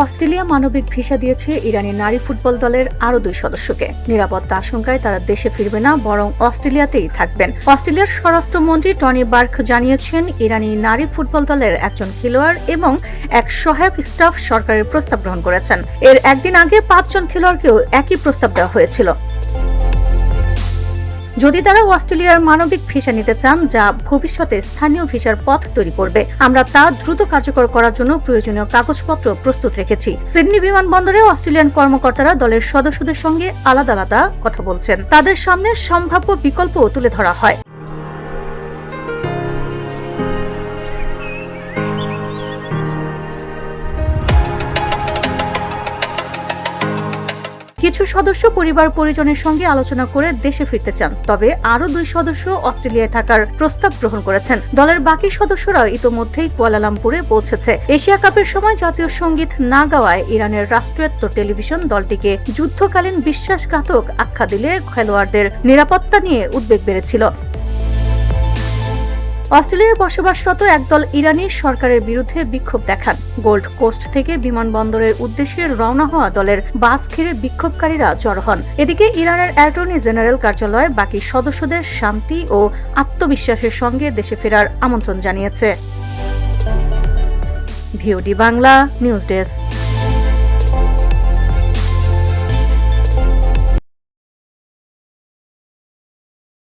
Australia মানবিক visa দিয়েছে ইরানি নারী ফুটবল দলের আরও 2 সদস্যকে। নিরাপত্তা আশঙ্কায় তারা দেশে ফিরবে না, বরং অস্ট্রেলিয়াতেই থাকবেন। অস্ট্রেলিয়ার স্বরাষ্ট্রমন্ত্রী টনি বার্ক জানিয়েছেন, ইরানি নারী ফুটবল দলের একজন খেলোয়াড় এবং এক সহায়ক স্টাফ সরকারের প্রস্তাব গ্রহণ করেছেন। এর একদিন আগে 5 জন খেলোয়াড়কেও একই প্রস্তাব দেওয়া হয়েছিল। যদি তারা অস্ট্রেলিয়ার মানবিক ভিসা নিতে চান, যা ভবিষ্যতে স্থানীয় ভিসার পথ তৈরি করবে, আমরা তা দ্রুত কার্যকর করার জন্য প্রয়োজনীয় কাগজপত্র প্রস্তুত রেখেছি। সিডনি বিমানবন্দরে অস্ট্রেলিয়ান কর্মকর্তারা দলের সদস্যদের সঙ্গে আলাদা আলাদা কথা বলছেন। তাদের সামনে সম্ভাব্য বিকল্পও তুলে ধরা হয়। কিছু সদস্য পরিবার পরিজনের সঙ্গে আলোচনা করে দেশে ফিরতে চান, তবে আরও 2 সদস্য অস্ট্রেলিয়ায় থাকার প্রস্তাব গ্রহণ করেছেন। দলের বাকি সদস্যরা ইতোমধ্যেই কুয়ালালামপুরে পৌঁছেছে। এশিয়া কাপের সময় জাতীয় সঙ্গীত না গাওয়ায় ইরানের রাষ্ট্রায়ত্ত টেলিভিশন দলটিকে যুদ্ধকালীন বিশ্বাসঘাতক আখ্যা দিলে খেলোয়াড়দের নিরাপত্তা নিয়ে উদ্বেগ বেড়েছিল। অস্ট্রেলিয়ায় বসবাসরত একদল ইরানি সরকারের বিরুদ্ধে বিক্ষোভ দেখান। গোল্ড কোস্ট থেকে বিমানবন্দরের উদ্দেশ্যে রওনা হওয়া দলের বাস ঘিরে বিক্ষোভকারীরা জড়ো হন। এদিকে ইরানের অ্যাটর্নি জেনারেল কার্যালয় বাকি সদস্যদের শান্তি ও আত্মবিশ্বাসের সঙ্গে দেশে ফেরার আমন্ত্রণ জানিয়েছে। VOD Bangla news desk.